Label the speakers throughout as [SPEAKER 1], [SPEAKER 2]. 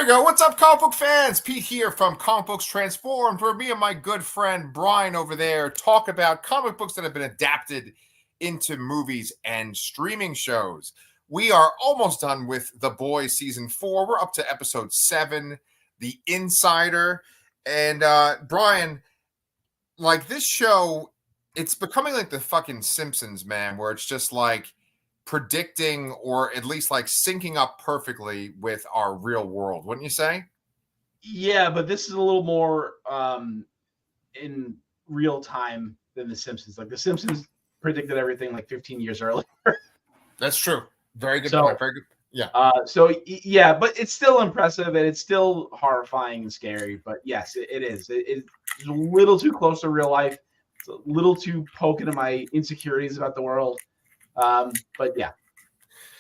[SPEAKER 1] we go. What's up, comic book fans? Pete here from Comic Books Transformed, where me and my good friend Brian over there talk about comic books that have been adapted into movies and streaming shows. We are almost done with The Boys Season 4. We're up to Episode 7, The Insider. And Brian, like this show, it's becoming like the fucking Simpsons, man, where it's just like predicting or at least like syncing up perfectly with our real world, wouldn't you say?
[SPEAKER 2] Yeah, but this is a little more in real time than The Simpsons. Like The Simpsons predicted everything like 15 years earlier.
[SPEAKER 1] That's true. Very good point. Very good. Yeah.
[SPEAKER 2] Yeah, but it's still impressive and it's still horrifying and scary. But yes, it is. It's a little too close to real life. It's a little too poking at my insecurities about the world. But yeah.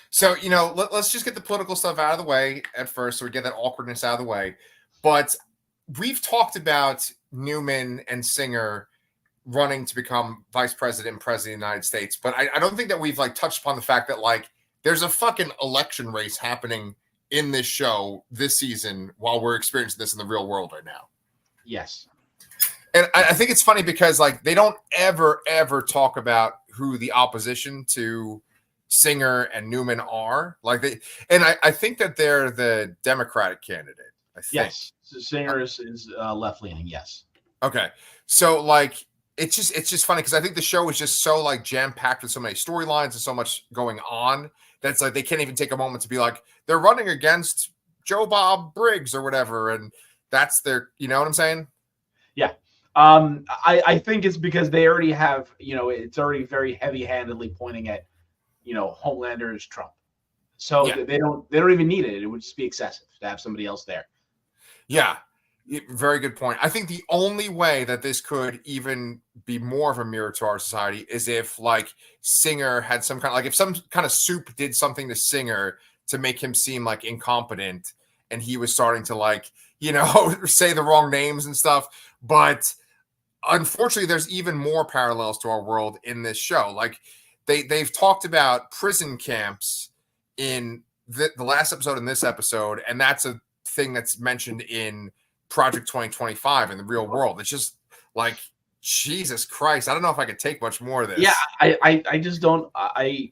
[SPEAKER 1] So, let's just get the political stuff out of the way at first, so we get that awkwardness out of the way. But we've talked about Newman and Singer running to become vice president and president of the United States. But I don't think that we've like touched upon the fact that like there's a fucking election race happening in this show this season while we're experiencing this in the real world right now.
[SPEAKER 2] Yes.
[SPEAKER 1] And I think it's funny because like they don't ever talk about who the opposition to Singer and Newman are. Like I think that they're the Democratic candidate. I think.
[SPEAKER 2] Yes, so Singer is left leaning. Yes.
[SPEAKER 1] Okay, so like it's just funny because I think the show is just so like jam packed with so many storylines and so much going on that's like they can't even take a moment to be like they're running against Joe Bob Briggs or whatever, and that's their. You know what I'm saying?
[SPEAKER 2] Yeah. I think it's because they already have, it's already very heavy-handedly pointing at, Homelander is Trump. So yeah. they don't even need it. It would just be excessive to have somebody else there.
[SPEAKER 1] Yeah. Very good point. I think the only way that this could even be more of a mirror to our society is if like Singer had some kind of like if some kind of soup did something to Singer to make him seem like incompetent and he was starting to like, say the wrong names and stuff. But unfortunately, there's even more parallels to our world in this show. Like they've talked about prison camps in the last episode and this episode, and that's a thing that's mentioned in Project 2025 in the real world. It's just like Jesus Christ. I don't know if I could take much more of this.
[SPEAKER 2] Yeah, I just don't. I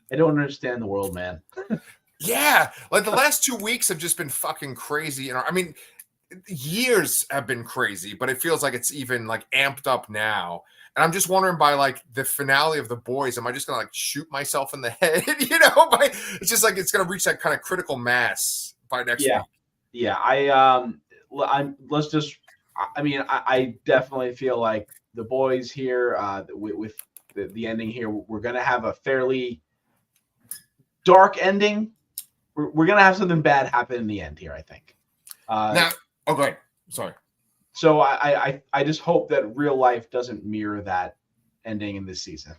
[SPEAKER 2] don't understand the world, man.
[SPEAKER 1] Yeah, like the last 2 weeks have just been fucking crazy. I mean, years have been crazy, but it feels like it's even like amped up now. And I'm just wondering by like the finale of The Boys, am I just gonna like shoot myself in the head? It's just like it's gonna reach that kind of critical mass by next week.
[SPEAKER 2] Yeah. I definitely feel like The Boys here with the ending here, we're gonna have a fairly dark ending. We're gonna have something bad happen in the end here, I think.
[SPEAKER 1] Now, go ahead. Sorry.
[SPEAKER 2] So I just hope that real life doesn't mirror that ending in this season.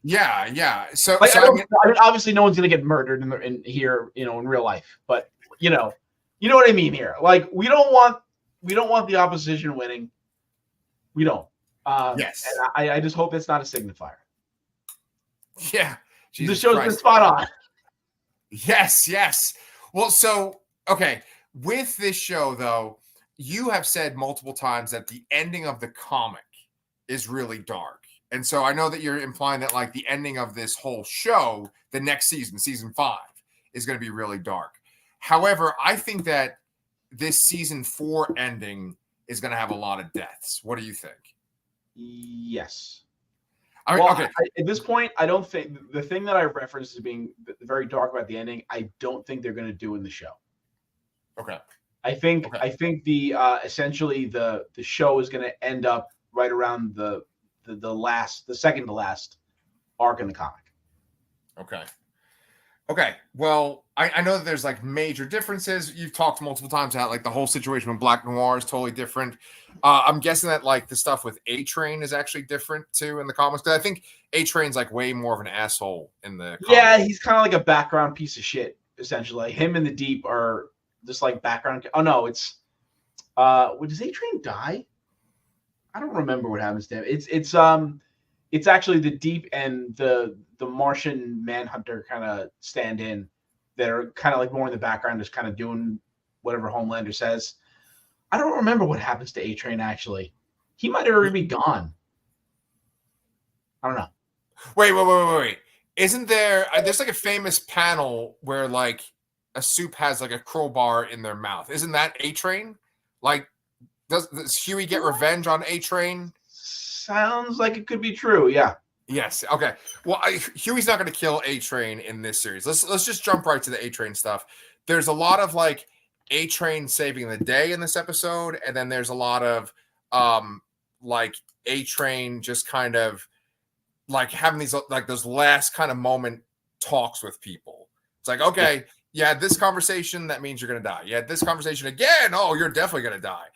[SPEAKER 1] Yeah. So,
[SPEAKER 2] like, I mean, obviously, no one's gonna get murdered in here, in real life. But you know what I mean here. Like, we don't want the opposition winning. We don't.
[SPEAKER 1] Yes.
[SPEAKER 2] And I just hope it's not a signifier.
[SPEAKER 1] Yeah.
[SPEAKER 2] The show's been spot on.
[SPEAKER 1] Yes. Well, so okay. With this show, though, you have said multiple times that the ending of the comic is really dark. And so I know that you're implying that like the ending of this whole show, the next season, season 5, is going to be really dark. However, I think that this season 4 ending is going to have a lot of deaths. What do you think?
[SPEAKER 2] Yes.
[SPEAKER 1] Okay.
[SPEAKER 2] At this point, I don't think the thing that I referenced as being very dark about the ending, I don't think they're going to do in the show.
[SPEAKER 1] Okay.
[SPEAKER 2] I think the essentially the show is going to end up right around the second to last arc in the comic.
[SPEAKER 1] Okay. Well, I know that there's like major differences. You've talked multiple times about like the whole situation with Black Noir is totally different. I'm guessing that like the stuff with A-Train is actually different too in the comics. Because I think A-Train's like way more of an asshole in the comics.
[SPEAKER 2] Yeah, he's kind of like a background piece of shit, essentially. Like, him and the Deep are just like background. Oh no, it's does A-Train die? I don't remember what happens to him. It's actually the Deep and the Martian Manhunter kind of stand in that are kind of like more in the background, just kind of doing whatever Homelander says. I don't remember what happens to A-Train, actually. He might already be gone. I don't know.
[SPEAKER 1] Wait. Isn't there's like a famous panel where like a soup has like a crowbar in their mouth? Isn't that A-Train? Like, does Huey get revenge on A-Train?
[SPEAKER 2] Sounds like it could be true. Yeah.
[SPEAKER 1] Yes. Okay. Well, Huey's not going to kill A-Train in this series. Let's just jump right to the A-Train stuff. There's a lot of like A-Train saving the day in this episode, and then there's a lot of like A-Train just kind of like having these like those last kind of moment talks with people. It's like, okay, yeah, this conversation, that means you're gonna die. Yeah, this conversation again, oh, you're definitely gonna die.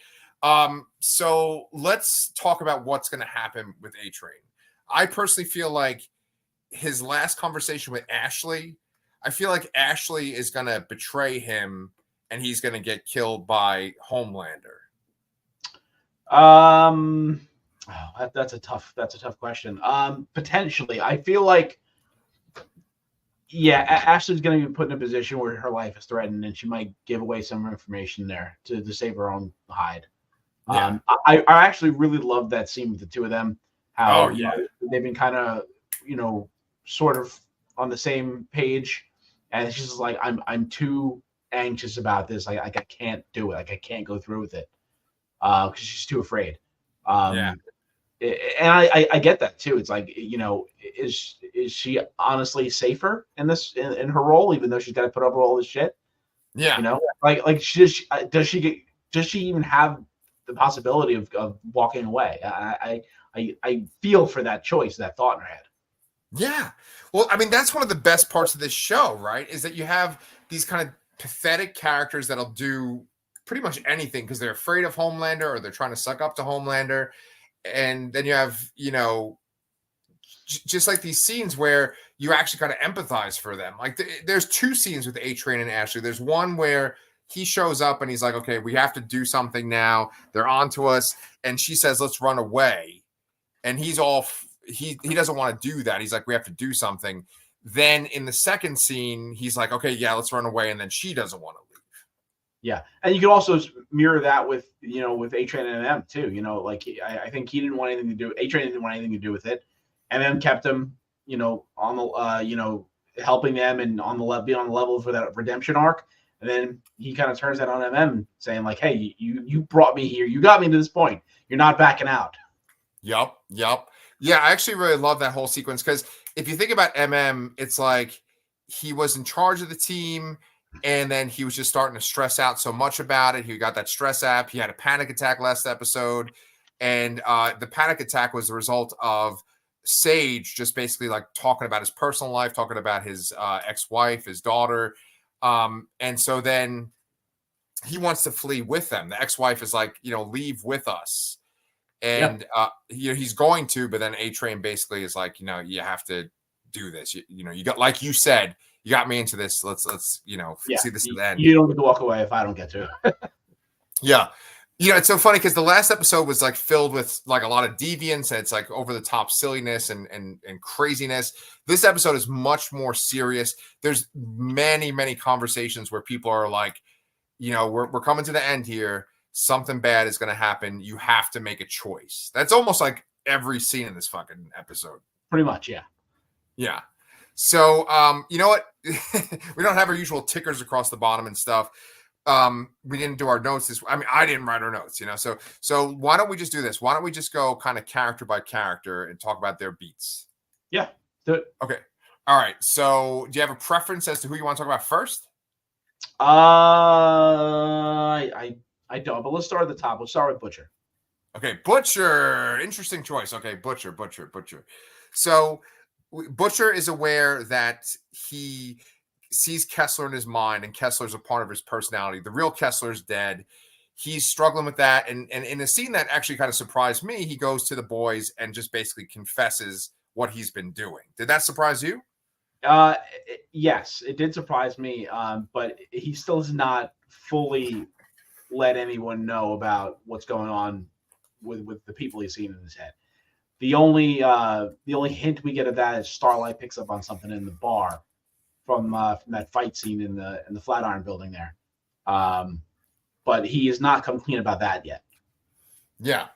[SPEAKER 1] So let's talk about what's gonna happen with A-Train. I personally feel like his last conversation with Ashley, I feel like Ashley is gonna betray him and he's gonna get killed by Homelander.
[SPEAKER 2] That's a tough question. Potentially, I feel like, yeah, Ashley's going to be put in a position where her life is threatened, and she might give away some information there to save her own hide.
[SPEAKER 1] Yeah.
[SPEAKER 2] I actually really love that scene with the two of them. How
[SPEAKER 1] Oh, yeah.
[SPEAKER 2] they've been kind of sort of on the same page, and she's just like, I'm too anxious about this. I can't do it. Like I can't go through with it because she's too afraid.
[SPEAKER 1] Yeah.
[SPEAKER 2] And I get that too. It's like, is she honestly safer in this in her role, even though she's got to put up with all this shit?
[SPEAKER 1] Yeah.
[SPEAKER 2] Like does she even have the possibility of walking away? I feel for that choice, that thought in her head.
[SPEAKER 1] Yeah. Well, I mean, that's one of the best parts of this show, right? Is that you have these kind of pathetic characters that'll do pretty much anything because they're afraid of Homelander or they're trying to suck up to Homelander. And then you have, just like these scenes where you actually kind of empathize for them. Like there's two scenes with A-Train and Ashley. There's one where he shows up and he's like, okay, we have to do something now. They're on to us. And she says, let's run away. And he's all, he doesn't want to do that. He's like, we have to do something. Then in the second scene, he's like, okay, yeah, let's run away. And then she doesn't want to leave.
[SPEAKER 2] Yeah. And you can also mirror that with, with A-Train and M too. Like I think he didn't want anything to do, A-Train didn't want anything to do with it. MM kept him, on the, helping them and being on the level for that redemption arc. And then he kind of turns that on MM saying like, hey, you brought me here. You got me to this point. You're not backing out.
[SPEAKER 1] Yep. Yeah, I actually really love that whole sequence because if you think about MM, it's like he was in charge of the team and then he was just starting to stress out so much about it. He got that stress app. He had a panic attack last episode. And the panic attack was the result of Sage just basically like talking about his personal life, talking about his ex-wife, his daughter. And so then he wants to flee with them. The ex-wife is like, leave with us. And he's going to, but then A-Train basically is like, you have to do this. You got, like you said, you got me into this. Let's see this to the end.
[SPEAKER 2] You don't get to walk away if I don't get to.
[SPEAKER 1] Yeah. It's so funny because the last episode was like filled with like a lot of deviance and it's like over the top silliness and craziness. This episode is much more serious. There's many conversations where people are like, we're coming to the end here. Something bad is going to happen. You have to make a choice. That's almost like every scene in this fucking episode.
[SPEAKER 2] Pretty much. Yeah.
[SPEAKER 1] Yeah. So, you know what? We don't have our usual tickers across the bottom and stuff. We didn't do our notes I didn't write our notes, so why don't we just do this? Why don't we just go kind of character by character and talk about their beats?
[SPEAKER 2] Yeah. Do it.
[SPEAKER 1] Okay. All right. So do you have a preference as to who you want to talk about first?
[SPEAKER 2] I don't, but let's start at the top. Let's start with Butcher.
[SPEAKER 1] Okay. Butcher. Interesting choice. Okay. Butcher. So Butcher is aware that he sees Kessler in his mind and Kessler's a part of his personality. The real Kessler's dead. He's struggling with that. And in a scene that actually kind of surprised me, he goes to the boys and just basically confesses what he's been doing. Did that surprise you?
[SPEAKER 2] Yes, it did surprise me. But he still has not fully let anyone know about what's going on with the people he's seen in his head. The only hint we get of that is Starlight picks up on something in the bar. from that fight scene in the Flatiron Building there. But he has not come clean about that yet.
[SPEAKER 1] Yeah.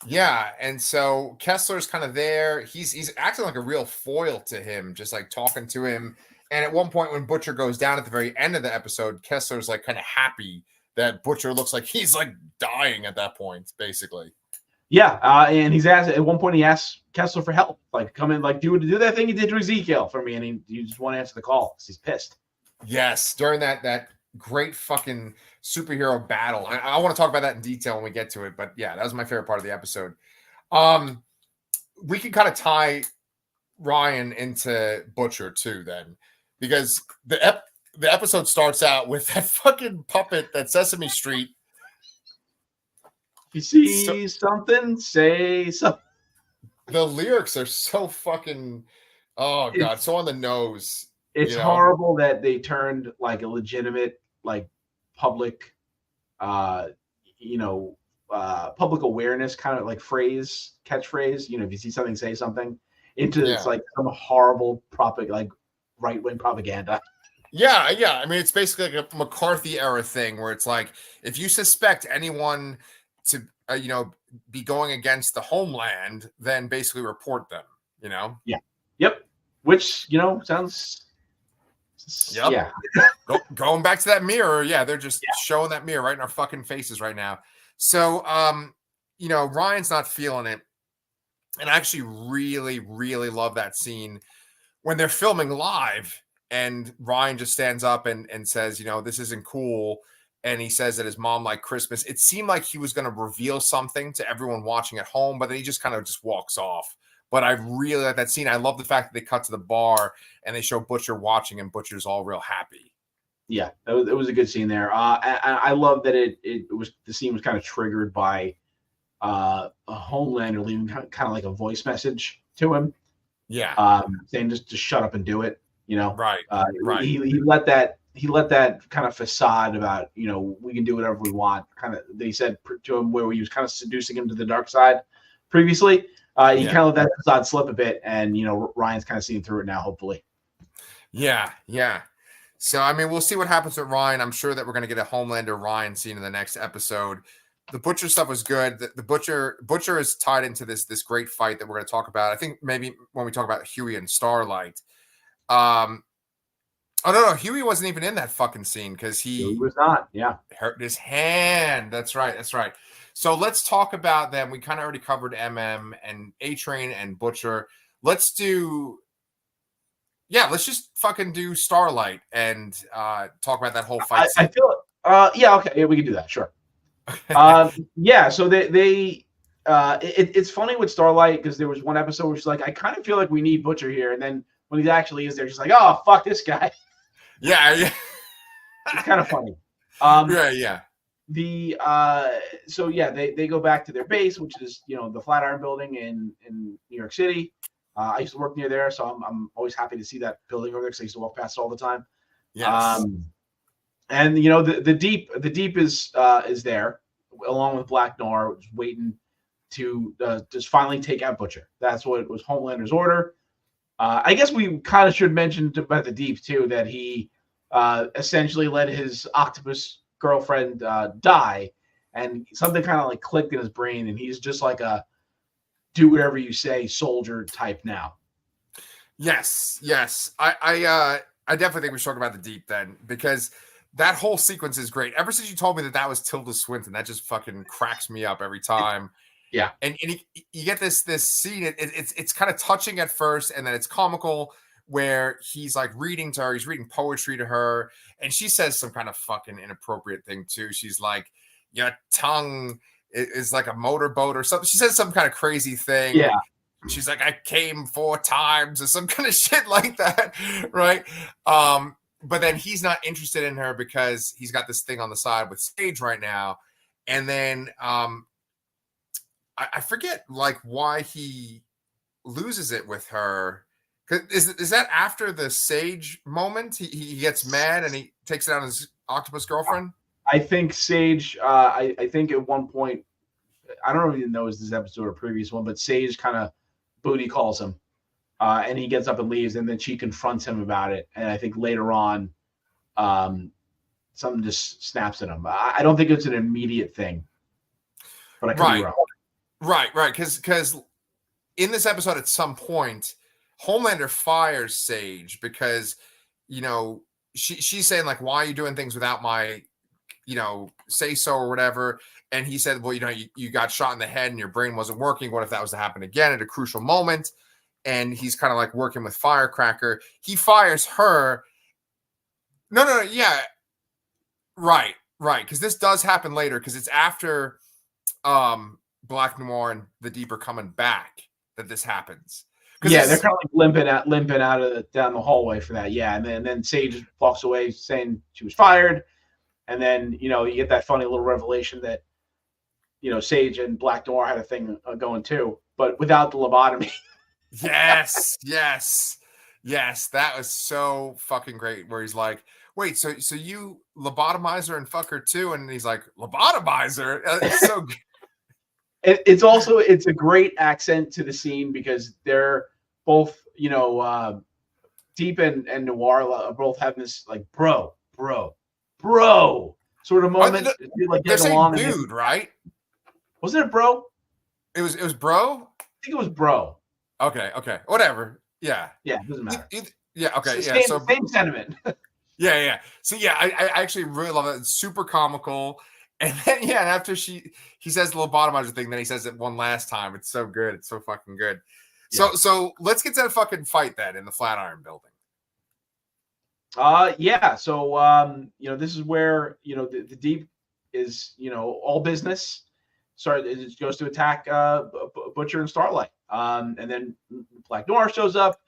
[SPEAKER 1] Yeah, and so Kessler's kind of there. He's acting like a real foil to him, just like talking to him. And at one point, when Butcher goes down at the very end of the episode, Kessler's like kind of happy that Butcher looks like he's like dying at that point, basically.
[SPEAKER 2] Yeah, and he's asked at one point. He asks Kessler for help, like come in, like do that thing you did to Ezekiel for me, and he just won't answer the call because he's pissed.
[SPEAKER 1] Yes, during that great fucking superhero battle. I want to talk about that in detail when we get to it, but yeah, that was my favorite part of the episode. We can kind of tie Ryan into Butcher too, then, because the episode starts out with that fucking puppet that Sesame Street.
[SPEAKER 2] If you see something, say something.
[SPEAKER 1] The lyrics are so fucking, oh god, so on the nose.
[SPEAKER 2] It's horrible that they turned like a legitimate, like public, public awareness kind of like catchphrase. If you see something, say something, into it's like some horrible like right-wing propaganda.
[SPEAKER 1] Yeah. I mean, it's basically like a McCarthy era thing where it's like, if you suspect anyone to, be going against the homeland, then basically report them,
[SPEAKER 2] Yeah. Yep. Which, sounds.
[SPEAKER 1] Yep. Yeah. Going back to that mirror. Yeah. They're just showing that mirror right in our fucking faces right now. So, Ryan's not feeling it. And I actually really, really love that scene when they're filming live and Ryan just stands up and says, this isn't cool. And he says that his mom liked Christmas. It seemed like he was going to reveal something to everyone watching at home, but then he just kind of just walks off. But I really like that scene. I love the fact that they cut to the bar and they show Butcher watching, and Butcher's all real happy.
[SPEAKER 2] Yeah, it was a good scene there. I love that the scene was kind of triggered by a Homelander leaving kind of like a voice message to him.
[SPEAKER 1] Yeah,
[SPEAKER 2] saying just to shut up and do it.
[SPEAKER 1] Right. Right.
[SPEAKER 2] He let that kind of facade about we can do whatever we want. Kind of they said to him where he was kind of seducing him to the dark side previously. He kind of let that facade slip a bit, and Ryan's kind of seeing through it now, hopefully.
[SPEAKER 1] Yeah. So I mean, we'll see what happens with Ryan. I'm sure that we're going to get a Homelander Ryan scene in the next episode. The Butcher stuff was good. The Butcher is tied into this great fight that we're going to talk about. I think maybe when we talk about Huey and Starlight. Oh no, Huey wasn't even in that fucking scene because he
[SPEAKER 2] was not. Yeah,
[SPEAKER 1] hurt his hand. That's right. So let's talk about them. We kind of already covered MM and A-Train and Butcher. Let's just fucking do Starlight and talk about that whole fight scene.
[SPEAKER 2] I feel okay, we can do that, sure. So it's funny with Starlight because there was one episode where she's like, I kind of feel like we need Butcher here, and then when he actually is there, she's like, oh fuck this guy.
[SPEAKER 1] Yeah.
[SPEAKER 2] It's kind of funny.
[SPEAKER 1] Yeah.
[SPEAKER 2] They go back to their base, which is the Flatiron Building in New York City. I used to work near there, so I'm always happy to see that building over there because I used to walk past it all the time.
[SPEAKER 1] Yes.
[SPEAKER 2] And the deep is there along with Black Noir, waiting to just finally take out Butcher. That's what was Homelander's order. I guess we kind of should mention about the Deep too that he essentially let his octopus girlfriend die, and something kind of like clicked in his brain, and he's just like a do whatever you say soldier type now.
[SPEAKER 1] Yes. I definitely think we should talk about the Deep then, because that whole sequence is great. Ever since you told me that was Tilda Swinton, that just fucking cracks me up every time.
[SPEAKER 2] Yeah,
[SPEAKER 1] and you get this scene. It's kind of touching at first, and then it's comical where he's like reading to her. He's reading poetry to her, and she says some kind of fucking inappropriate thing too. She's like, "Your tongue is like a motorboat" or something. She says some kind of crazy thing.
[SPEAKER 2] Yeah.
[SPEAKER 1] She's like, "I came 4 times" or some kind of shit like that, right? But then he's not interested in her because he's got this thing on the side with Sage right now, and then I forget like why he loses it with her. Is that after the Sage moment? He gets mad and he takes it out on his octopus girlfriend?
[SPEAKER 2] I think Sage, I think at one point, I don't even know if this episode or previous one, but Sage kind of booty calls him and he gets up and leaves, and then she confronts him about it. And I think later on, something just snaps at him. I don't think it's an immediate thing, but I could be wrong.
[SPEAKER 1] Right. Because in this episode, at some point, Homelander fires Sage because, she's saying, like, why are you doing things without my, say so or whatever. And he said, well, you got shot in the head and your brain wasn't working. What if that was to happen again at a crucial moment? And he's kind of like working with Firecracker. He fires her. No. Yeah. Right. Because this does happen later, because it's after Black Noir and the Deep are coming back that this happens.
[SPEAKER 2] Yeah, they're kind of like limping out of down the hallway for that. Yeah, and then Sage walks away saying she was fired, and then you get that funny little revelation that Sage and Black Noir had a thing going too, but without the lobotomy.
[SPEAKER 1] Yes, that was so fucking great. Where he's like, "Wait, so you lobotomize her and fuck her too?" And he's like, "Lobotomize her?" It's so good.
[SPEAKER 2] It's a great accent to the scene, because they're both, Deep and Noir both have this like bro sort of moment.
[SPEAKER 1] They're saying dude, right?
[SPEAKER 2] Wasn't it bro?
[SPEAKER 1] It was bro?
[SPEAKER 2] I think it was bro.
[SPEAKER 1] Okay. Whatever. Yeah.
[SPEAKER 2] Yeah, it doesn't matter.
[SPEAKER 1] Yeah, okay.
[SPEAKER 2] Same sentiment.
[SPEAKER 1] Yeah. So yeah, I actually really love it. It's super comical. And then and after he says the lobotomizer thing, then he says it one last time. It's so good. It's so fucking good. Yeah. So let's get to that fucking fight then in the Flatiron Building.
[SPEAKER 2] Yeah. So this is where the Deep is all business. It goes to attack Butcher and Starlight. And then Black Noir shows up.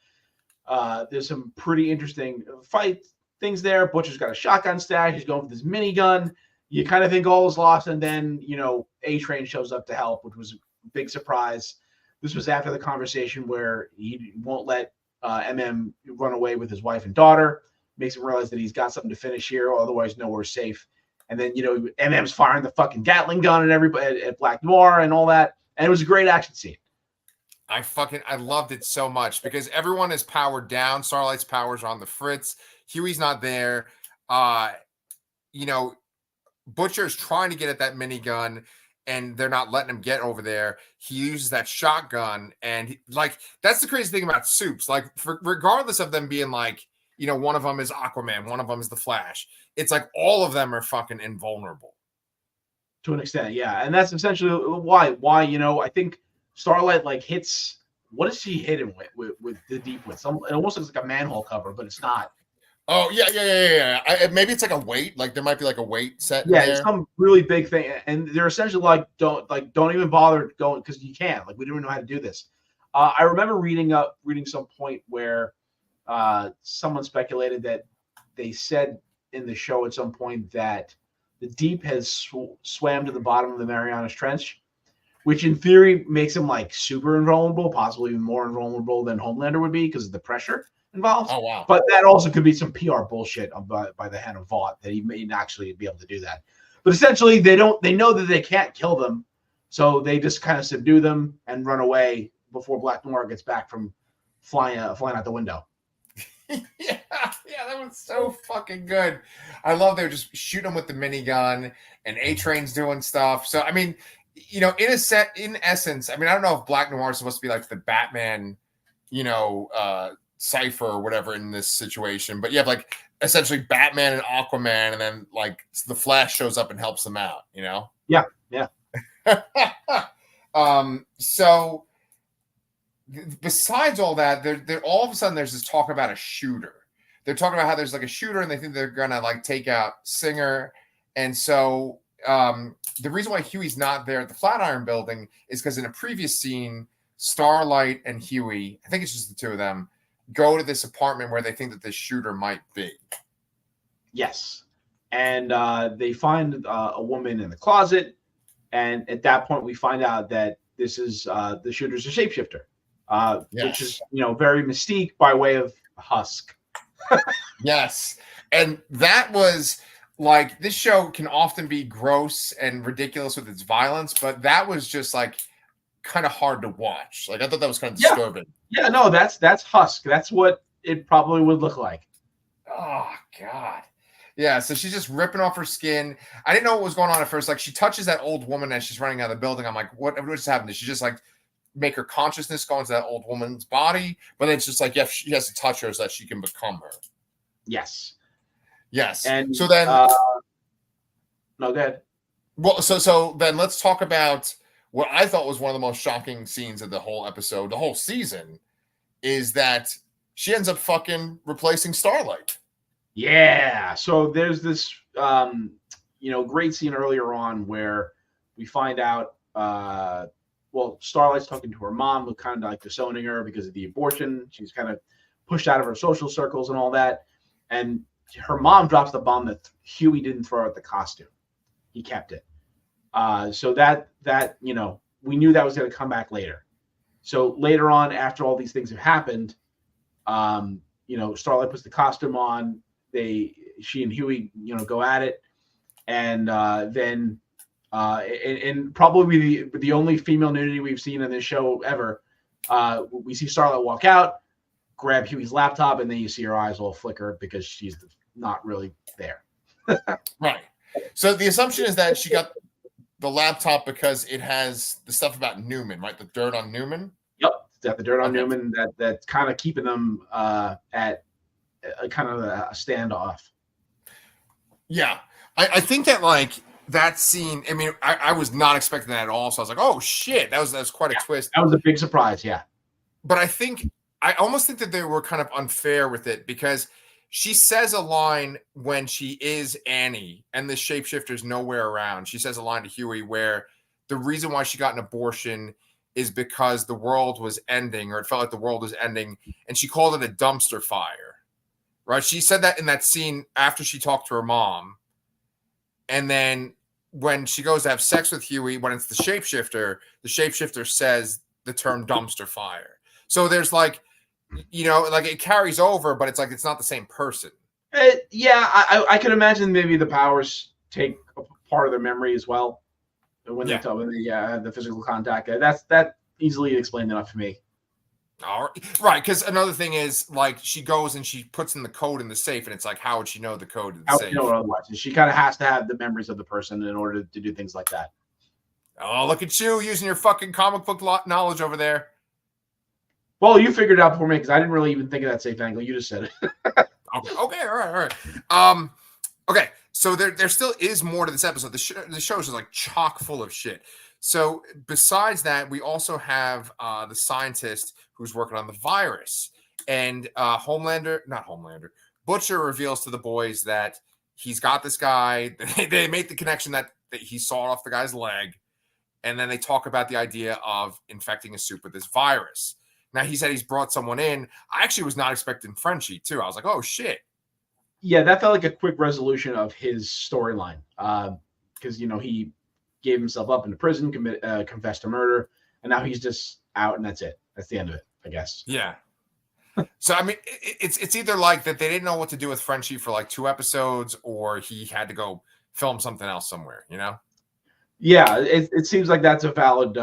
[SPEAKER 2] There's some pretty interesting fight things there. Butcher's got a shotgun stash. He's going with his minigun. You kind of think all is lost, and then A-Train shows up to help, which was a big surprise. This was after the conversation where he won't let MM run away with his wife and daughter. Makes him realize that he's got something to finish here, or otherwise nowhere's safe. And then MM's firing the fucking Gatling gun at everybody, at Black Noir and all that, and it was a great action scene.
[SPEAKER 1] I loved it so much, because everyone is powered down. Starlight's powers are on the fritz. Huey's not there. Butcher's trying to get at that minigun, and they're not letting him get over there. He uses that shotgun, and that's the crazy thing about Supes. Like, regardless of them being like, one of them is Aquaman, one of them is the Flash. It's like all of them are fucking invulnerable.
[SPEAKER 2] To an extent, yeah. And that's essentially why, I think Starlight hits, what does she hit him with the Deep with? It almost looks like a manhole cover, but it's not.
[SPEAKER 1] Oh, yeah. Maybe it's like a weight. Like, there might be like a weight set.
[SPEAKER 2] Yeah, it's some really big thing. And they're essentially don't even bother going, because you can't. Like, we don't even know how to do this. I remember reading some point where someone speculated that they said in the show at some point that the Deep has swam to the bottom of the Marianas Trench, which in theory makes him super invulnerable, possibly even more invulnerable than Homelander would be because of the pressure involved.
[SPEAKER 1] Oh, wow.
[SPEAKER 2] But that also could be some PR bullshit by the hand of Vought that he may actually be able to do that. But essentially, they know that they can't kill them, so they just kind of subdue them and run away before Black Noir gets back from flying out the window.
[SPEAKER 1] yeah, that was so fucking good. I love they're just shooting them with the minigun, and A-Train's doing stuff. So I mean, in essence, I mean, I don't know if Black Noir is supposed to be like the Batman, cipher or whatever in this situation, but you have essentially Batman and Aquaman, and then the Flash shows up and helps them out.
[SPEAKER 2] Yeah.
[SPEAKER 1] So besides all that, they're all of a sudden there's this talk about a shooter. They're talking about how there's a shooter, and they think they're gonna take out Singer. And so the reason why Huey's not there at the Flatiron Building is because in a previous scene, Starlight and Huey, I think it's just the two of them, go to this apartment where they think that this shooter might be.
[SPEAKER 2] Yes. And they find a woman in the closet. And at that point, we find out that this is the shooter's a shapeshifter, which is, very Mystique by way of Husk.
[SPEAKER 1] Yes. And that was this show can often be gross and ridiculous with its violence, but that was just kind of hard to watch. Like I thought that was kind of
[SPEAKER 2] Yeah.
[SPEAKER 1] disturbing.
[SPEAKER 2] Yeah, no, that's Husk. That's what it probably would look like.
[SPEAKER 1] Oh God. Yeah, so she's just ripping off her skin. I didn't know what was going on at first. Like she touches that old woman as she's running out of the building. I'm like, what just happened? Did she just like make her consciousness go into that old woman's body? But then it's just like, yeah, she has to touch her so that she can become her.
[SPEAKER 2] Yes.
[SPEAKER 1] Yes.
[SPEAKER 2] And
[SPEAKER 1] so then
[SPEAKER 2] no, go ahead.
[SPEAKER 1] well, so then let's talk about what I thought was one of the most shocking scenes of the whole episode, the whole season, is that she ends up fucking replacing Starlight.
[SPEAKER 2] Yeah. So there's this, great scene earlier on where we find out, Starlight's talking to her mom, who kind of like disowning her because of the abortion. She's kind of pushed out of her social circles and all that. And her mom drops the bomb that Huey didn't throw at the costume. He kept it. So that we knew that was going to come back later. So later on, after all these things have happened, Starlight puts the costume on. She and Huey, go at it, and then probably the only female nudity we've seen in this show ever. We see Starlight walk out, grab Huey's laptop, and then you see her eyes all flicker because she's not really there.
[SPEAKER 1] Right. So the assumption is that she got the laptop because it has the stuff about Newman, right? The dirt on Newman.
[SPEAKER 2] Yep, it's got the dirt on Newman. That's kind of keeping them at a kind of a standoff.
[SPEAKER 1] Yeah, I think that like that scene. I mean, I was not expecting that at all. So I was like, oh shit, that was quite a twist.
[SPEAKER 2] That was a big surprise. Yeah,
[SPEAKER 1] but I almost think that they were kind of unfair with it because she says a line when she is Annie and the shapeshifter's nowhere around. She says a line to Huey where the reason why she got an abortion is because the world was ending, or it felt like the world was ending, and she called it a dumpster fire, right? She said that in that scene after she talked to her mom. And then when she goes to have sex with Huey, when it's the shapeshifter says the term dumpster fire. So there's like, like it carries over, but it's like it's not the same person.
[SPEAKER 2] I can imagine maybe the powers take a part of their memory as well when they the physical contact. That easily explained enough for me.
[SPEAKER 1] All right, because another thing is like she goes and she puts in the code in the safe, and it's like, how would she know the code in the safe?
[SPEAKER 2] Otherwise? She kind of has to have the memories of the person in order to do things like that.
[SPEAKER 1] Oh, look at you using your fucking comic book knowledge over there.
[SPEAKER 2] Well, you figured it out for me because I didn't really even think of that safe angle. You just said it.
[SPEAKER 1] Okay, all right. Okay, so there still is more to this episode. The show is just like chock full of shit. So besides that, we also have the scientist who's working on the virus, and Butcher reveals to the boys that he's got this guy. They make the connection that he sawed off the guy's leg, and then they talk about the idea of infecting a soup with this virus. Now, he said he's brought someone in. I actually was not expecting Frenchie, too. I was like, oh, shit.
[SPEAKER 2] Yeah, that felt like a quick resolution of his storyline. Because, he gave himself up into prison, confessed to murder, and now he's just out, and that's it. That's the end of it, I guess.
[SPEAKER 1] Yeah. So, I mean, it's either like that they didn't know what to do with Frenchie for like 2 episodes, or he had to go film something else somewhere,
[SPEAKER 2] Yeah, it seems like that's a valid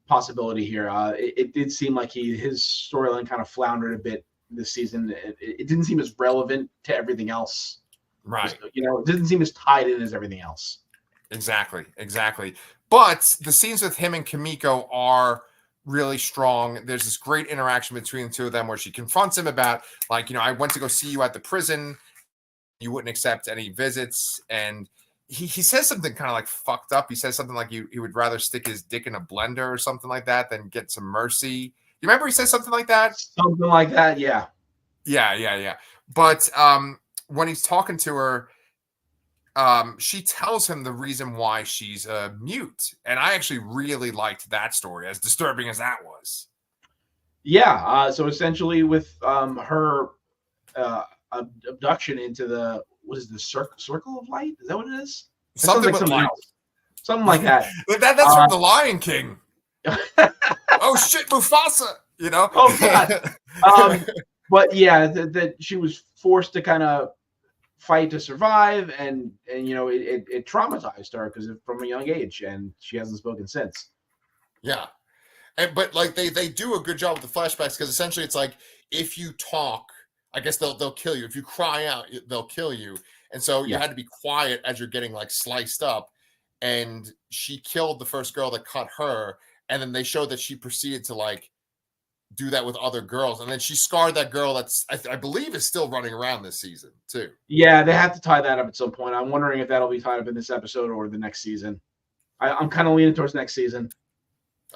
[SPEAKER 2] possibility here. It did seem like his storyline kind of floundered a bit this season. It didn't seem as relevant to everything else.
[SPEAKER 1] Right.
[SPEAKER 2] It didn't seem as tied in as everything else.
[SPEAKER 1] Exactly. But the scenes with him and Kimiko are really strong. There's this great interaction between the two of them where she confronts him about like, I went to go see you at the prison. You wouldn't accept any visits. And he says something kind of like fucked up. He says something like he would rather stick his dick in a blender or something like that than get some mercy. You remember he says something like that?
[SPEAKER 2] Something like that, yeah.
[SPEAKER 1] Yeah. But when he's talking to her, she tells him the reason why she's a mute. And I actually really liked that story, as disturbing as that was.
[SPEAKER 2] Yeah. So essentially with her abduction into the circle of light? Is that what it is?
[SPEAKER 1] Something with light.
[SPEAKER 2] Something like that.
[SPEAKER 1] That's from The Lion King. Oh shit, Mufasa!
[SPEAKER 2] Oh god. But yeah, that she was forced to kind of fight to survive, and it traumatized her because from a young age, and she hasn't spoken since.
[SPEAKER 1] Yeah. but like they do a good job with the flashbacks because essentially it's like if you talk, I guess they'll kill you. If you cry out, they'll kill you. And so you
[SPEAKER 2] Yeah.
[SPEAKER 1] had to be quiet as you're getting like sliced up. And she killed the first girl that cut her, and then they showed that she proceeded to like do that with other girls, and then she scarred that girl that's I believe is still running around this season too.
[SPEAKER 2] Yeah, they have to tie that up at some point. I'm wondering if that'll be tied up in this episode or the next season. I'm kind of leaning towards next season.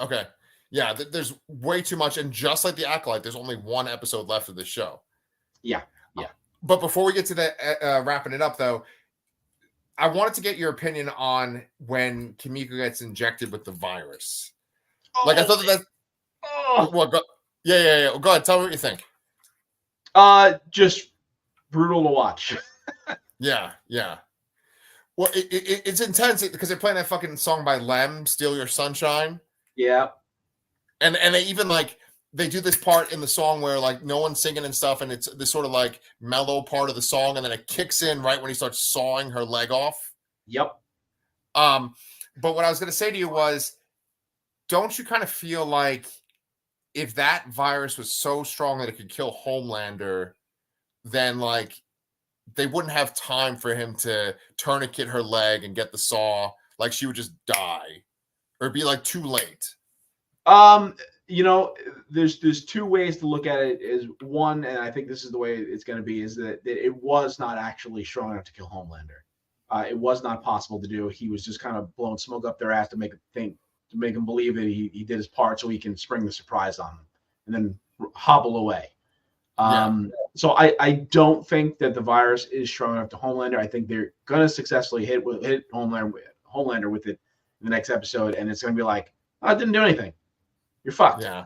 [SPEAKER 1] Okay. Yeah, there's way too much. And just like The Acolyte, there's only one episode left of the show.
[SPEAKER 2] Yeah.
[SPEAKER 1] But before we get to that, wrapping it up, though, I wanted to get your opinion on when Kimiko gets injected with the virus. Like, I thought that... Well, yeah. Go ahead. Tell me what you think.
[SPEAKER 2] Just brutal to watch.
[SPEAKER 1] Yeah. Well, it's intense because they're playing that fucking song by Lem, "Steal Your Sunshine."
[SPEAKER 2] Yeah.
[SPEAKER 1] And they even like they do this part in the song where like no one's singing and stuff, and it's this sort of like mellow part of the song, and then it kicks in right when he starts sawing her leg off.
[SPEAKER 2] Yep.
[SPEAKER 1] But what I was gonna say to you was, don't you kind of feel like if that virus was so strong that it could kill Homelander, then like they wouldn't have time for him to tourniquet her leg and get the saw, like she would just die or be like too late?
[SPEAKER 2] There's two ways to look at it. Is one, and I think this is the way it's going to be, is that it was not actually strong enough to kill Homelander. It was not possible to do. He was just kind of blowing smoke up their ass to make him believe that he did his part so he can spring the surprise on them and then hobble away. So I don't think that the virus is strong enough to Homelander. I think they're going to successfully hit Homelander with it in the next episode, and it's going to be like, oh, it didn't do anything. You're fucked.
[SPEAKER 1] Yeah,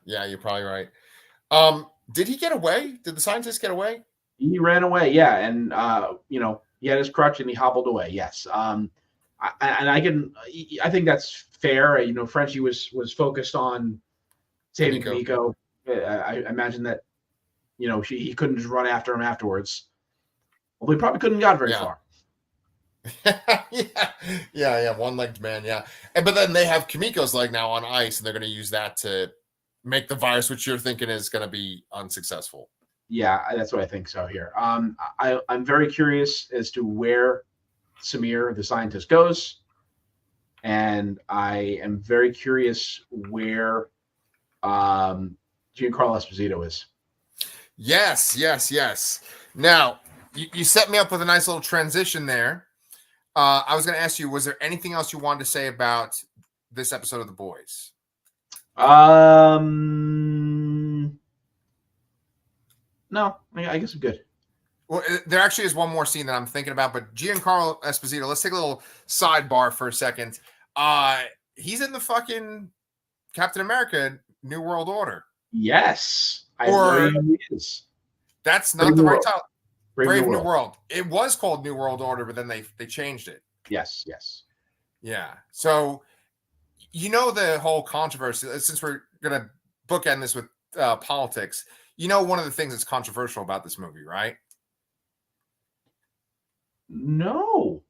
[SPEAKER 1] you're probably right. Did he get away? Did the scientist get away?
[SPEAKER 2] He ran away, yeah, and he had his crutch and he hobbled away. Yes. I think that's fair. Frenchie was focused on saving Kimiko. I imagine that he couldn't just run after him afterwards. Well, he probably couldn't have got very far.
[SPEAKER 1] Yeah, one-legged man, yeah. But then they have Kimiko's leg now on ice, and they're going to use that to make the virus, which you're thinking is going to be unsuccessful.
[SPEAKER 2] Yeah, that's what I think so here. I'm very curious as to where Samir, the scientist, goes, and I am very curious where Giancarlo Esposito is.
[SPEAKER 1] Yes. Now, you set me up with a nice little transition there. I was going to ask you, was there anything else you wanted to say about this episode of The Boys?
[SPEAKER 2] No, I guess I'm good.
[SPEAKER 1] Well, there actually is one more scene that I'm thinking about, but Giancarlo Esposito, let's take a little sidebar for a second. He's in the fucking Captain America New World Order.
[SPEAKER 2] Yes. I know he is.
[SPEAKER 1] That's not the right title. Brave New World. It was called New World Order, but then they changed it.
[SPEAKER 2] Yes.
[SPEAKER 1] Yeah. So, the whole controversy, since we're going to bookend this with politics, one of the things that's controversial about this movie, right?
[SPEAKER 2] No.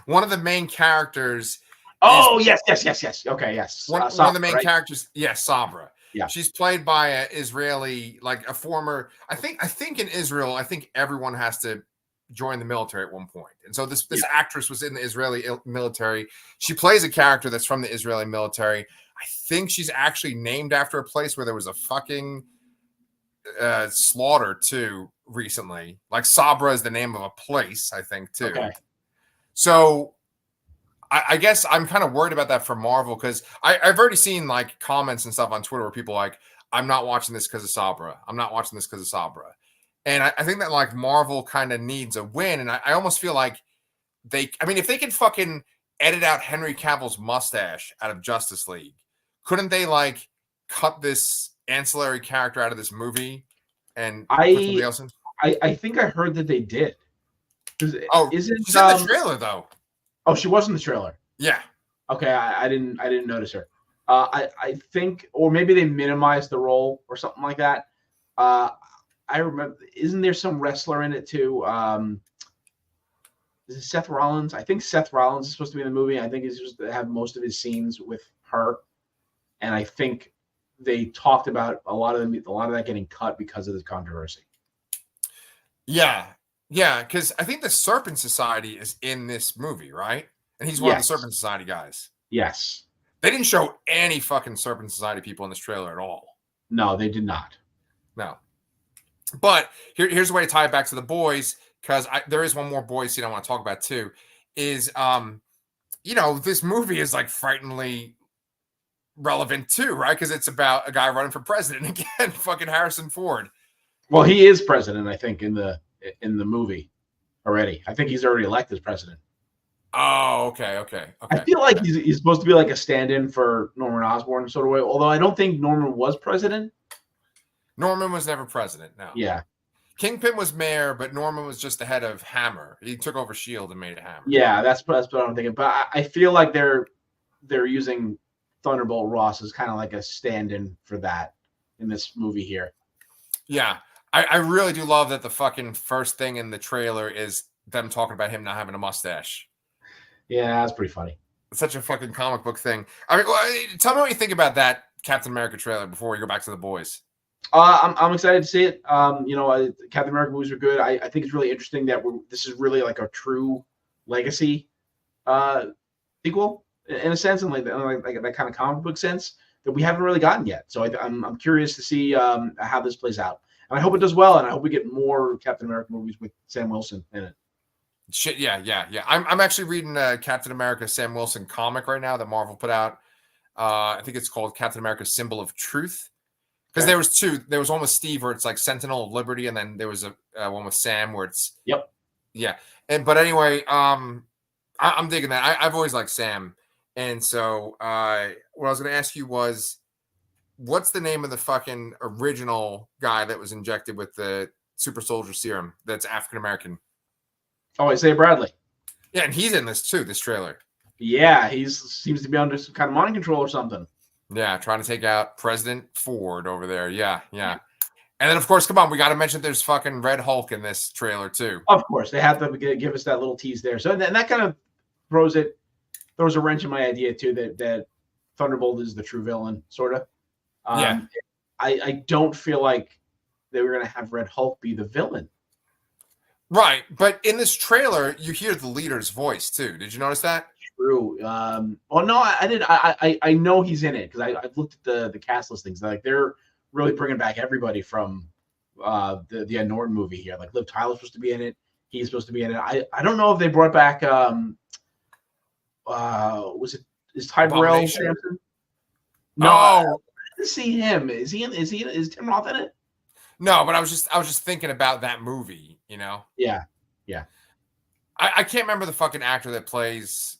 [SPEAKER 1] One of the main characters.
[SPEAKER 2] Yes. Okay, yes.
[SPEAKER 1] One of the main characters, yes, Sabra.
[SPEAKER 2] Yeah.
[SPEAKER 1] She's played by an Israeli, like a former. I think in Israel, I think everyone has to join the military at one point. And so this actress was in the Israeli military. She plays a character that's from the Israeli military. I think she's actually named after a place where there was a fucking slaughter too recently. Like Sabra is the name of a place, I think, too.
[SPEAKER 2] Okay.
[SPEAKER 1] So I guess I'm kind of worried about that for Marvel because I've already seen like comments and stuff on Twitter where people are like, I'm not watching this because of Sabra. I'm not watching this because of Sabra. And I think that like Marvel kind of needs a win. And I almost feel like if they could fucking edit out Henry Cavill's mustache out of Justice League, couldn't they like cut this ancillary character out of this movie and put somebody else in?
[SPEAKER 2] I think I heard that they did.
[SPEAKER 1] She's in the trailer though.
[SPEAKER 2] Oh, she was in the trailer.
[SPEAKER 1] Yeah.
[SPEAKER 2] Okay, I didn't notice her. I think, or maybe they minimized the role or something like that. I remember. Isn't there some wrestler in it too? Is it Seth Rollins? I think Seth Rollins is supposed to be in the movie. I think he's supposed to have most of his scenes with her, and I think they talked about a lot of that getting cut because of this controversy.
[SPEAKER 1] Yeah, yeah, because I think the Serpent Society is in this movie, right? And he's one of the
[SPEAKER 2] Yes.
[SPEAKER 1] Serpent Society guys.
[SPEAKER 2] Yes.
[SPEAKER 1] They didn't show any fucking Serpent Society people in this trailer at all.
[SPEAKER 2] No, they did not.
[SPEAKER 1] No. But here's the way to tie it back to the boys, because there is one more boy scene I want to talk about too. Is this movie is like frighteningly relevant too, right? Because it's about a guy running for president again, fucking Harrison Ford.
[SPEAKER 2] Well, he is president, I think, in the movie already. I think he's already elected as president.
[SPEAKER 1] Oh, okay.
[SPEAKER 2] I feel like he's supposed to be like a stand-in for Norman Osborn sort of way. Although I don't think Norman was president.
[SPEAKER 1] Norman was never president. No.
[SPEAKER 2] Yeah.
[SPEAKER 1] Kingpin was mayor, but Norman was just the head of Hammer. He took over Shield and made it Hammer.
[SPEAKER 2] Yeah, that's what I'm thinking. But I feel like they're using Thunderbolt Ross as kind of like a stand-in for that in this movie here.
[SPEAKER 1] Yeah, I really do love that the fucking first thing in the trailer is them talking about him not having a mustache.
[SPEAKER 2] Yeah, that's pretty funny.
[SPEAKER 1] It's such a fucking comic book thing. I mean, tell me what you think about that Captain America trailer before we go back to the boys.
[SPEAKER 2] I'm excited to see it. Captain America movies are good. I think it's really interesting that this is really like a true legacy sequel in a sense, and like that kind of comic book sense that we haven't really gotten yet. So I'm curious to see how this plays out, and I hope it does well, and I hope we get more Captain America movies with Sam Wilson in it.
[SPEAKER 1] Shit, yeah. I'm actually reading a Captain America Sam Wilson comic right now that Marvel put out. I think it's called Captain America Symbol of Truth. Because there was two. There was one with Steve where it's like Sentinel of Liberty, and then there was a one with Sam where it's yeah. But anyway, I'm digging that. I've always liked Sam, and so what I was going to ask you was, what's the name of the fucking original guy that was injected with the super soldier serum that's African American?
[SPEAKER 2] Oh, Isaiah Bradley.
[SPEAKER 1] Yeah, and he's in this too. This trailer.
[SPEAKER 2] Yeah, he seems to be under some kind of mind control or something.
[SPEAKER 1] Yeah, trying to take out President Ford over there. Yeah. And then, of course, come on, we got to mention there's fucking Red Hulk in this trailer, too.
[SPEAKER 2] Of course, they have to give us that little tease there. So and that kind of throws a wrench in my idea, too, that Thunderbolt is the true villain, sort of.
[SPEAKER 1] Yeah.
[SPEAKER 2] I don't feel like they were going to have Red Hulk be the villain.
[SPEAKER 1] Right, but in this trailer, you hear the leader's voice, too. Did you notice that?
[SPEAKER 2] True. Well, no, I did. I know he's in it because I've looked at the cast listings. Like they're really bringing back everybody from the Ed Norton movie here. Like Liv Tyler's supposed to be in it. He's supposed to be in it. I don't know if they brought back is Ty Burrell Samson? No, I didn't see him. Is Tim Roth in it?
[SPEAKER 1] No, but I was just thinking about that movie. You know?
[SPEAKER 2] Yeah.
[SPEAKER 1] I can't remember the fucking actor that plays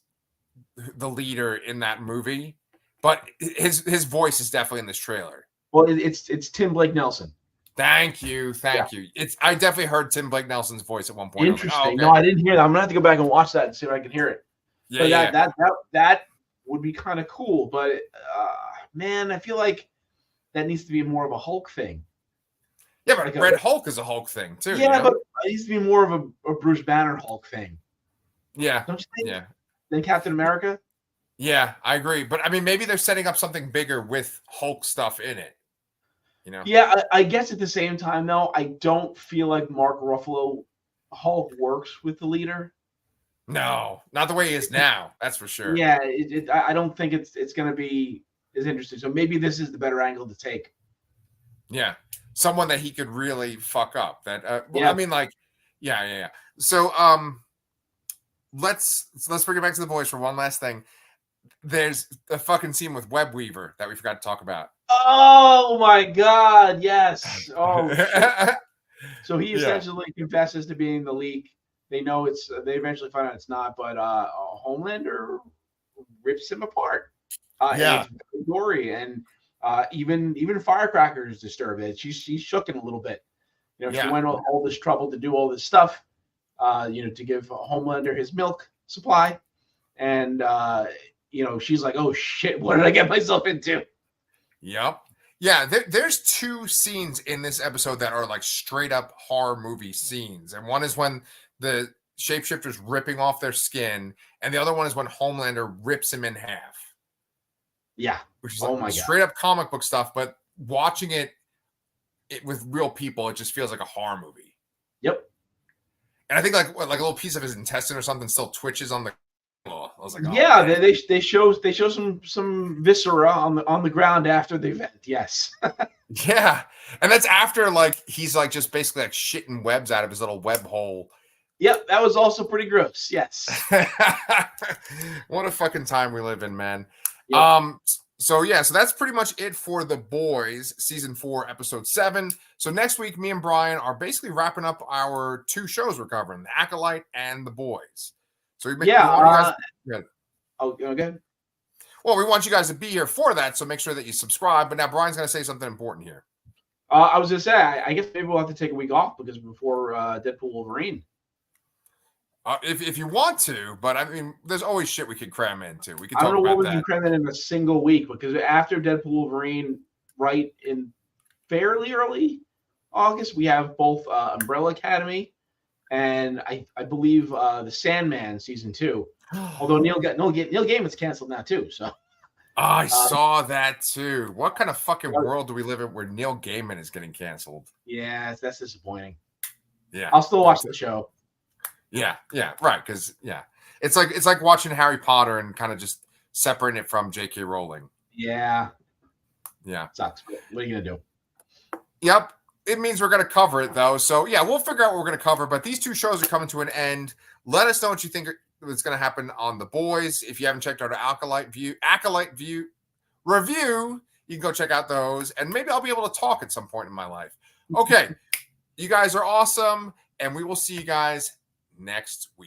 [SPEAKER 1] the leader in that movie, but his voice is definitely in this trailer.
[SPEAKER 2] Well, it's Tim Blake Nelson.
[SPEAKER 1] Thank you. I definitely heard Tim Blake Nelson's voice at one point.
[SPEAKER 2] Interesting.
[SPEAKER 1] I was like,
[SPEAKER 2] No, I didn't hear that. I'm gonna have to go back and watch that and see if I can hear it.
[SPEAKER 1] Yeah,
[SPEAKER 2] that would be kind of cool, but man, I feel like that needs to be more of a Hulk thing.
[SPEAKER 1] Yeah, but like Red Hulk is a Hulk thing too.
[SPEAKER 2] Yeah, but it needs to be more of a Bruce Banner Hulk thing.
[SPEAKER 1] Yeah.
[SPEAKER 2] Don't you think?
[SPEAKER 1] Yeah.
[SPEAKER 2] Than Captain America?
[SPEAKER 1] Yeah, I agree. But I mean, maybe they're setting up something bigger with Hulk stuff in it. You know?
[SPEAKER 2] Yeah, I guess at the same time, though, I don't feel like Mark Ruffalo Hulk works with the leader.
[SPEAKER 1] No, not the way he is now. That's for sure.
[SPEAKER 2] Yeah, I don't think it's going to be as interesting. So maybe this is the better angle to take.
[SPEAKER 1] Yeah, someone that he could really fuck up. That
[SPEAKER 2] yeah.
[SPEAKER 1] I mean, like, yeah. So let's bring it back to the boys for one last thing. There's a fucking scene with Web Weaver that we forgot to talk about.
[SPEAKER 2] Oh my God! Yes. Oh. So he essentially confesses to being the leak. They know it's. They eventually find out it's not, but Homelander rips him apart. And it's very gory, and even Firecracker is disturbed. She's shooken a little bit. You know, she went all this trouble to do all this stuff. To give Homelander his milk supply, and she's like, "Oh shit, what did I get myself into?"
[SPEAKER 1] Yep. Yeah, there's two scenes in this episode that are like straight up horror movie scenes. And one is when the shapeshifter's ripping off their skin, and the other one is when Homelander rips him in half.
[SPEAKER 2] Yeah.
[SPEAKER 1] which is
[SPEAKER 2] Oh
[SPEAKER 1] like
[SPEAKER 2] my God.
[SPEAKER 1] straight up comic book stuff, but watching it with real people, it just feels like a horror movie.
[SPEAKER 2] Yep.
[SPEAKER 1] And I think like a little piece of his intestine or something still twitches on the. Oh, I was like,
[SPEAKER 2] Yeah,
[SPEAKER 1] man.
[SPEAKER 2] they show some viscera on the ground after the event. Yes.
[SPEAKER 1] Yeah, and that's after like he's like just basically like shitting webs out of his little web hole.
[SPEAKER 2] Yep, that was also pretty gross. Yes.
[SPEAKER 1] What a fucking time we live in, man.
[SPEAKER 2] Yep.
[SPEAKER 1] So yeah, so that's pretty much it for The Boys season 4 episode 7. So next week me and Brian are basically wrapping up our 2 shows we're covering, The Acolyte and The Boys. So we want you guys
[SPEAKER 2] Okay.
[SPEAKER 1] well, we want you guys to be here for that, so make sure that you subscribe. But now Brian's going to say something important here.
[SPEAKER 2] I was gonna say, I guess maybe we'll have to take a week off because before Deadpool Wolverine.
[SPEAKER 1] If you want to, but I mean, there's always shit we could cram into. We could
[SPEAKER 2] I
[SPEAKER 1] talk
[SPEAKER 2] don't know
[SPEAKER 1] about
[SPEAKER 2] what we
[SPEAKER 1] that.
[SPEAKER 2] can cram in a single week because after Deadpool Wolverine, right in fairly early August, we have both Umbrella Academy and I believe the Sandman season 2. Although Neil Gaiman's canceled now too. So
[SPEAKER 1] I saw that too. What kind of fucking world do we live in where Neil Gaiman is getting canceled?
[SPEAKER 2] Yeah, that's disappointing.
[SPEAKER 1] Yeah,
[SPEAKER 2] I'll still watch the show.
[SPEAKER 1] Yeah, right. Because it's like watching Harry Potter and kind of just separating it from J.K. Rowling.
[SPEAKER 2] Yeah,
[SPEAKER 1] sucks.
[SPEAKER 2] What are you gonna do?
[SPEAKER 1] Yep, it means we're gonna cover it though. So yeah, we'll figure out what we're gonna cover. But these 2 shows are coming to an end. Let us know what you think is going to happen on The Boys. If you haven't checked out our Acolyte View review, you can go check out those, and maybe I'll be able to talk at some point in my life. Okay, you guys are awesome, and we will see you guys next week.